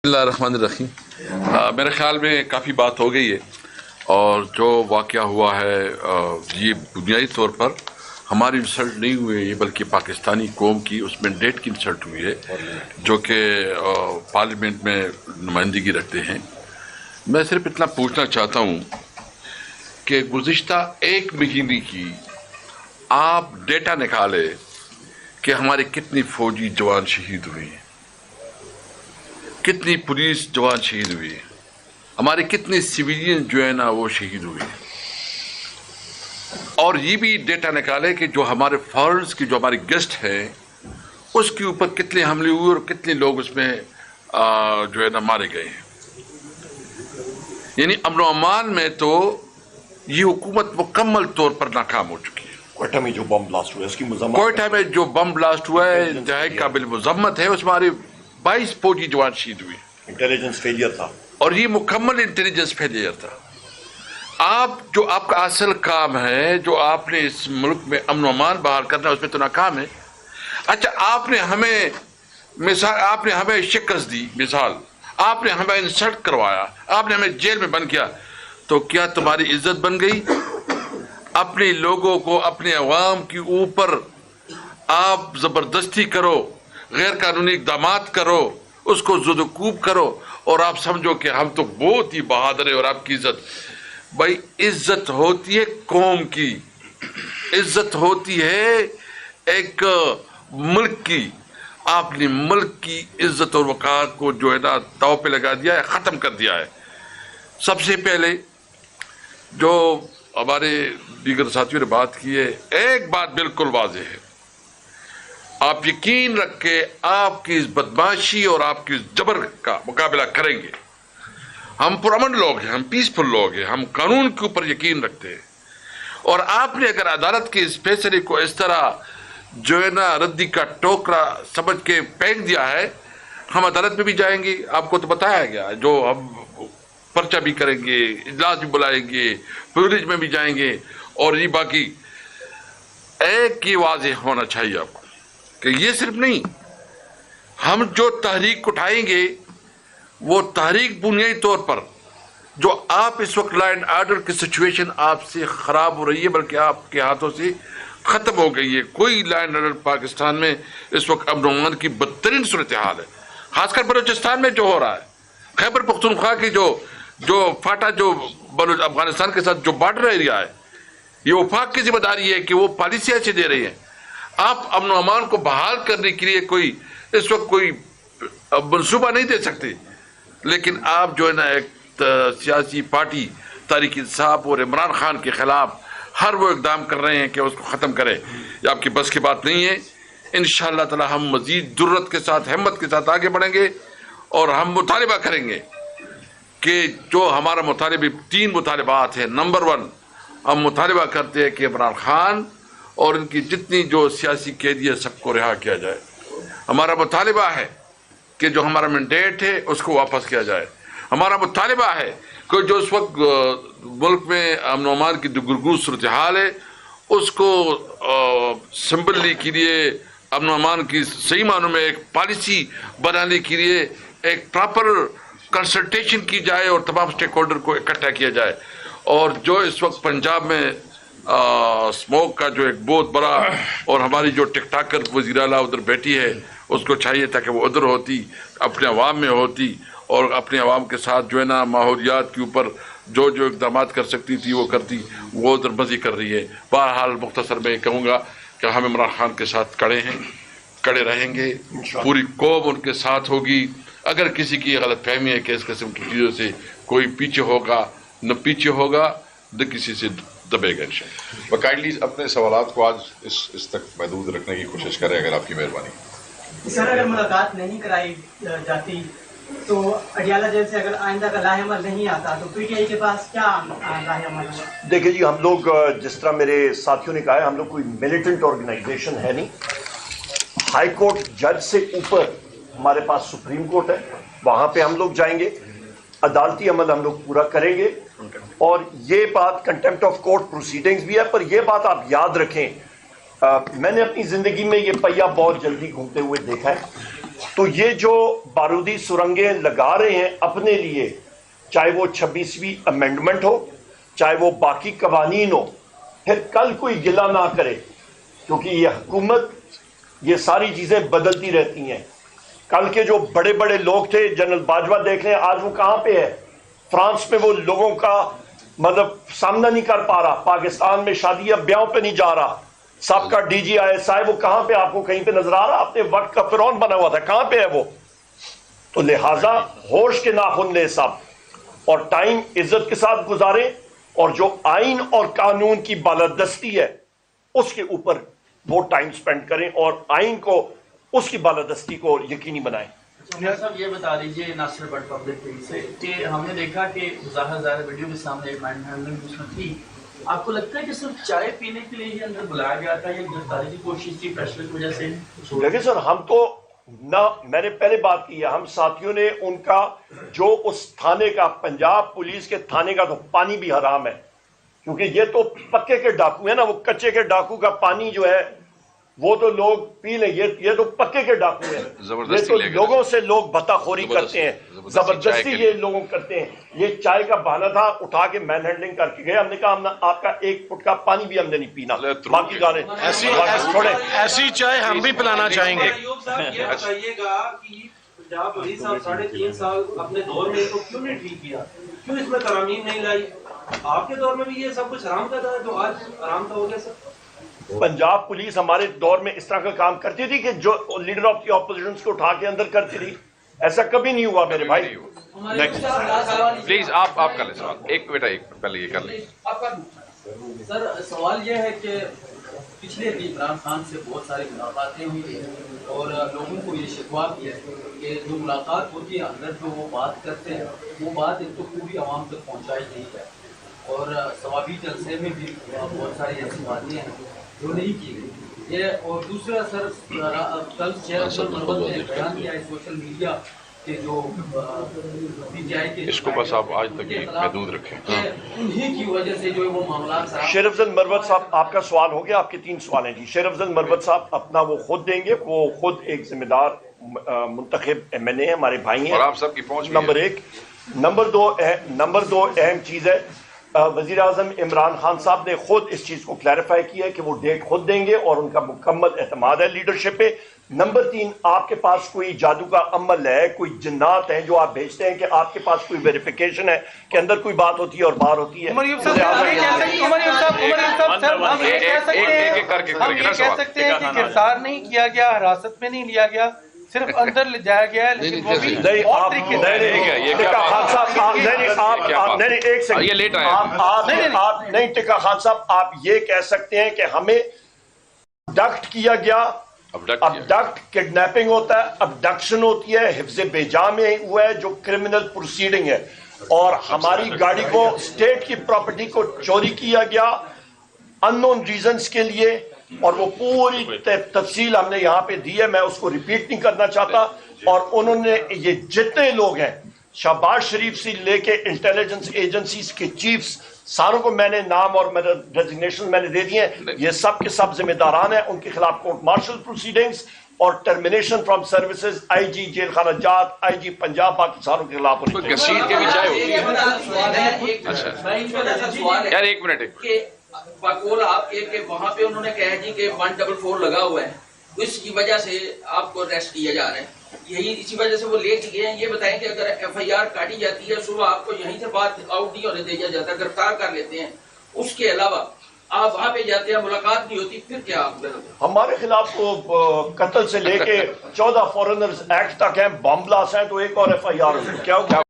اللہ الرحمن الرحیم۔ میرے خیال میں کافی بات ہو گئی ہے، اور جو واقعہ ہوا ہے یہ بنیادی طور پر ہماری انسلٹ نہیں ہوئی ہے، بلکہ پاکستانی قوم کی اس مینڈیٹ کی انسلٹ ہوئی ہے جو کہ پارلیمنٹ میں نمائندگی رکھتے ہیں۔ میں صرف اتنا پوچھنا چاہتا ہوں کہ گزشتہ ایک مہینے کی آپ ڈیٹا نکالے کہ ہمارے کتنی فوجی جوان شہید ہوئے ہیں، کتنی پولیس جوان شہید ہوئی ہے، ہمارے کتنے سویلین جو ہے نا وہ شہید ہوئے ہیں، اور یہ بھی ڈیٹا نکالے کہ جو ہمارے فارنز کی جو ہمارے گیسٹ ہیں اس کے اوپر کتنے حملے ہوئے اور کتنے لوگ اس میں جو ہے نا مارے گئے ہیں۔ یعنی امن و امان میں تو یہ حکومت مکمل طور پر ناکام ہو چکی ہے۔ کوئٹہ میں جو بم بلاسٹ ہوا ہے اس کی مذمت، کوئٹہ میں جو بم بلاسٹ ہوا ہے انتہائی قابل مذمت ہے، اس میں ہمارے 22 فوجی جوان شہید ہوئے، انٹیلیجنس فیلئر تھا، اور یہ مکمل انٹیلیجنس فیلئر تھا۔ جو آپ کا اصل کام ہے، جو آپ نے اس ملک میں امن و امان بحال کرنا ہے، اس میں تو ناکام ہے۔ اچھا، آپ نے ہمیں شکست دی، مثال آپ نے ہمیں انسلٹ کروایا، آپ نے ہمیں جیل میں بند کیا، تو کیا تمہاری عزت بن گئی؟ اپنے لوگوں کو، اپنے عوام کے اوپر آپ زبردستی کرو، غیر قانونی اقدامات کرو، اس کو زد و کوب کرو، اور آپ سمجھو کہ ہم تو بہت ہی بہادر ہیں اور آپ کی عزت۔ بھائی، عزت ہوتی ہے قوم کی، عزت ہوتی ہے ایک ملک کی۔ آپ نے ملک کی عزت اور وقار کو جو ہے نا داؤ پہ لگا دیا ہے، ختم کر دیا ہے۔ سب سے پہلے جو ہمارے دیگر ساتھیوں نے بات کی ہے، ایک بات بالکل واضح ہے، آپ یقین رکھ کے آپ کی اس بدماشی اور آپ کی اس جبر کا مقابلہ کریں گے۔ ہم پرامن لوگ ہیں، ہم پیسفل لوگ ہیں، ہم قانون کے اوپر یقین رکھتے ہیں، اور آپ نے اگر عدالت کے اس فیصلے کو اس طرح جو ہے نا ردی کا ٹوکرا سمجھ کے پھینک دیا ہے، ہم عدالت میں بھی جائیں گے، آپ کو تو بتایا گیا، جو ہم پرچہ بھی کریں گے، اجلاس بھی بلائیں گے، پولیس میں بھی جائیں گے، اور یہ باقی ایک ہی واضح ہونا چاہیے آپ کو کہ یہ صرف نہیں، ہم جو تحریک اٹھائیں گے وہ تحریک بنیادی طور پر جو آپ اس وقت لا اینڈ آرڈر کی سچویشن آپ سے خراب ہو رہی ہے، بلکہ آپ کے ہاتھوں سے ختم ہو گئی ہے۔ کوئی لا اینڈ آرڈر پاکستان میں اس وقت امن و امان کی بدترین صورتحال ہے، خاص کر بلوچستان میں جو ہو رہا ہے، خیبر پختونخوا کی جو فاٹا جو افغانستان کے ساتھ جو بارڈر ایریا ہے، یہ وفاق کی ذمہ داری ہے کہ وہ پالیسی ایسے دے رہی ہے۔ آپ امن و امان کو بحال کرنے کے لیے اس وقت کوئی منصوبہ نہیں دے سکتے، لیکن آپ جو ہے نا ایک سیاسی پارٹی تحریک انصاف اور عمران خان کے خلاف ہر وہ اقدام کر رہے ہیں کہ اس کو ختم کرے۔ یہ آپ کی بس کی بات نہیں ہے۔ انشاءاللہ تعالی ہم مزید جرت کے ساتھ، ہمت کے ساتھ آگے بڑھیں گے، اور ہم مطالبہ کریں گے کہ جو ہمارا مطالبہ 3 مطالبات ہیں۔ نمبر 1، ہم مطالبہ کرتے ہیں کہ عمران خان اور ان کی جتنی جو سیاسی قیدی ہے سب کو رہا کیا جائے۔ ہمارا مطالبہ ہے کہ جو ہمارا مینڈیٹ ہے اس کو واپس کیا جائے۔ ہمارا مطالبہ ہے کہ جو اس وقت ملک میں امن و امان کی گرگوز صورتحال ہے اس کو سنبھلنے کے لیے، امن و امان کی صحیح معنوں میں ایک پالیسی بنانے کے لیے ایک پراپر کنسلٹیشن کی جائے اور تمام سٹیک ہولڈر کو اکٹھا کیا جائے۔ اور جو اس وقت پنجاب میں اسموک کا جو ایک بہت بڑا، اور ہماری جو ٹک ٹاکر وزیر اعلیٰ ادھر بیٹھی ہے، اس کو چاہیے تھا کہ وہ ادھر ہوتی، اپنے عوام میں ہوتی، اور اپنے عوام کے ساتھ جو ہے نا ماحولیات کے اوپر جو اقدامات کر سکتی تھی وہ کرتی، وہ ادھر مزی کر رہی ہے۔ بہرحال مختصر میں کہوں گا کہ ہم عمران خان کے ساتھ کڑے ہیں، کڑے رہیں گے، پوری قوم ان کے ساتھ ہوگی۔ اگر کسی کی غلط فہمی ہے کہ اس قسم کی چیزوں سے کوئی پیچھے ہوگا، نہ پیچھے ہوگا، نہ کسی سے دبے گا انشاءاللہ۔ کائنڈلی اپنے سوالات کو آج اس تک محدود رکھنے کی کوشش کریں، اگر آپ کی مہربانی۔ سر، اگر ملاقات نہیں کرائی جاتی تو اڈیالہ جیل سے اگر آئندہ کا لاہ عمل نہیں آتا تو پی ٹی آئی کے پاس کیا لاہ عمل ہے؟ دیکھیں جی، ہم لوگ جس طرح میرے ساتھیوں نے کہا ہے، ہم لوگ کوئی ملیٹنٹ آرگنائزیشن ہے نہیں۔ ہائی کورٹ جج سے اوپر ہمارے پاس سپریم کورٹ ہے، وہاں پہ ہم لوگ جائیں گے، عدالتی عمل ہم لوگ پورا کریں گے، اور یہ بات کنٹمپٹ آف کورٹ پروسیڈنگز بھی ہے۔ پر یہ بات آپ یاد رکھیں، میں نے اپنی زندگی میں یہ پہیہ بہت جلدی گھومتے ہوئے دیکھا ہے۔ تو یہ جو بارودی سرنگیں لگا رہے ہیں اپنے لیے، چاہے وہ 26ویں امینڈمنٹ ہو، چاہے وہ باقی قوانین ہو، پھر کل کوئی گلہ نہ کرے، کیونکہ یہ حکومت یہ ساری چیزیں بدلتی رہتی ہیں۔ کل کے جو بڑے بڑے لوگ تھے، جنرل باجوہ دیکھ لیں آج وہ کہاں پہ ہے، فرانس میں وہ لوگوں کا مطلب سامنا نہیں کر پا رہا، پاکستان میں شادی بیاہوں پہ نہیں جا رہا، سابقہ DGI وہ کہاں پہ آپ کو کہیں پہ نظر آ رہا؟ اپنے وقت کا فرعون بنا ہوا تھا، کہاں پہ ہے وہ؟ تو لہٰذا ہوش کے ناخن لے سب، اور ٹائم عزت کے ساتھ گزاریں، اور جو آئین اور قانون کی بالادستی ہے اس کے اوپر وہ ٹائم سپینڈ کریں، اور آئین کو اس کی بالادستی کو یقینی بنائیں۔ صاحب یہ بتا دیجیے ناصر بٹ پبلک ٹی وی سے کہ ہم نے دیکھا کہ ظاہر ویڈیو کے سامنے ایک مائنڈ ہینڈلنگ اس میں تھی، آپ کو لگتا ہے کہ صرف چائے پینے کے لیے ہی اندر بلایا گیا تھا یا گرفتاری کی کوشش تھی پریشر کی وجہ سے؟ دیکھیں سر، ہم تو نہ، میں نے پہلے بات کی ہے، ہم ساتھیوں نے ان کا جو اس تھانے کا، پنجاب پولیس کے تھانے کا تو پانی بھی حرام ہے، کیونکہ یہ تو پکے کے ڈاکو ہیں نا، وہ کچے کے ڈاکو کا پانی جو ہے وہ تو لوگ پی لیں، یہ تو پکے کے ڈاکو ہیں، یہ تو لوگوں سے لوگ بھتا خوری کرتے ہیں، زبردستی یہ لوگوں کرتے ہیں۔ یہ چائے کا بہانہ تھا، اٹھا کے مین ہینڈلنگ کر کے گئے، ہم نے کہا ہم آپ کا 1 فٹ کا پانی بھی ہم نے نہیں پینا، باقی گانے ایسی چائے ہم بھی پلانا چاہیں گے۔ ایوب صاحب یہ بتائیے گا کہ پنجاب پولیس صاحب 3.5 سال اپنے دور میں تو کیوں نہیں ٹھیک کیا، کیوں اس میں ترامیم نہیں لائی؟ آپ کے دور میں بھی یہ سب کچھ حرام کا تھا جو آج حرام کا ہو گیا سر؟ پنجاب پولیس ہمارے دور میں اس طرح کا کام کرتی تھی کہ جو لیڈر آف دی اپوزیشن کو اٹھا کے اندر کرتی تھی؟ ایسا کبھی نہیں ہوا میرے بھائی۔ پلیز آپ کر لیں سوال، ایک بیٹا ایک پہلے یہ کر لیں۔ سر سوال یہ ہے کہ پچھلے بھی عمران خان سے بہت ساری ملاقاتیں ہوئی اور لوگوں کو یہ شکوہ کیا کہ جو ملاقات ہوتی ہے اندر جو وہ بات کرتے ہیں وہ بات ایک تو پوری عوام تک پہنچائی نہیں ہے، اور ثوابی جلسے میں بھی بہت ساری ایسی باتیں ہیں جو نہیں کی گئی یہ۔ اور دوسرا سر، کل چیئرمین مربت نے بیان کیا ہے سوشل میڈیا کہ جو PTI کے اس کو بس آپ آج تک محدود رکھیں، انہی کی وجہ سے جو وہ معاملات۔ شیر افضل مروت صاحب، آپ کا سوال ہو گیا، آپ کے 3 سوال ہیں جی۔ شیر افضل مروت صاحب اپنا وہ خود دیں گے، وہ خود ایک ذمہ دار منتخب MNA ہیں، ہمارے بھائی ہیں، اور آپ سب کی پہنچ نمبر 1۔ نمبر 2 اہم چیز ہے، وزیر اعظم عمران خان صاحب نے خود اس چیز کو کلیریفائی کیا ہے کہ وہ ڈیٹ خود دیں گے، اور ان کا مکمل اعتماد ہے لیڈرشپ پہ۔ نمبر 3، آپ کے پاس کوئی جادو کا عمل ہے، کوئی جنات ہیں جو آپ بھیجتے ہیں کہ آپ کے پاس کوئی ویریفیکیشن ہے کہ اندر کوئی بات ہوتی ہے اور باہر ہوتی ہے؟ عمر ایوب صاحب ہم یہ کہہ سکتے ہیں کہ گرفتار نہیں کیا گیا، حراست میں نہیں لیا گیا، صرف اندر لے جایا گیا ہے، لیکن وہ بھی اور طریقے سے۔ نہیں ٹکا خان صاحب، آپ یہ کہہ سکتے ہیں کہ ہمیں ابڈکٹ کیا گیا، ابڈکٹ کڈنیپنگ ہوتا ہے، ابڈکشن ہوتی ہے، حفظ بیجا میں ہوا ہے جو کرمنل پروسیڈنگ ہے، اور ہماری گاڑی کو، اسٹیٹ کی پراپرٹی کو چوری کیا گیا ان نون ریزنز کے لیے، اور وہ پوری تفصیل ہم نے یہاں پہ دی ہے، میں اس کو ریپیٹ نہیں کرنا چاہتا۔ اور انہوں نے یہ جتنے لوگ ہیں، شہباز شریف سے لے کے انٹیلیجنس ایجنسیز کے چیفز، ساروں کو میں نے نام اور میرا ڈیزگنیشن میں نے دے دیے ہیں، یہ سب کے سب ذمہ داران ہیں، ان کے خلاف کورٹ مارشل پروسیڈنگز اور ٹرمینیشن فرام سروسز، IG جیل خانہ جات، IG پنجاب، باقی ساروں کے خلاف ہونی چاہیے۔ کثیر کے بھی چائے ہوتی ہے۔ یار ایک منٹ، بقول آپ کے کہ وہاں پہ انہوں نے کہا جی کہ 144 لگا ہوا ہے، اس کی وجہ سے آپ کو اریسٹ کیا جا رہا ہے، یہی اسی وجہ سے وہ لے کے گئے ہیں۔ یہ بتائیں کہ اگر FIR کاٹی جاتی ہے، صبح آپ کو یہیں سے بات آؤٹ نہیں ہونے دیا جاتا، گرفتار کر لیتے ہیں، اس کے علاوہ آپ وہاں پہ جاتے ہیں، ملاقات نہیں ہوتی، پھر کیا آپ ہمارے خلاف تو قتل سے لے کے 14 فورنرز ایکٹ تک ہیں، بم بلاسٹ ہیں، تو ایک اور FIR کیا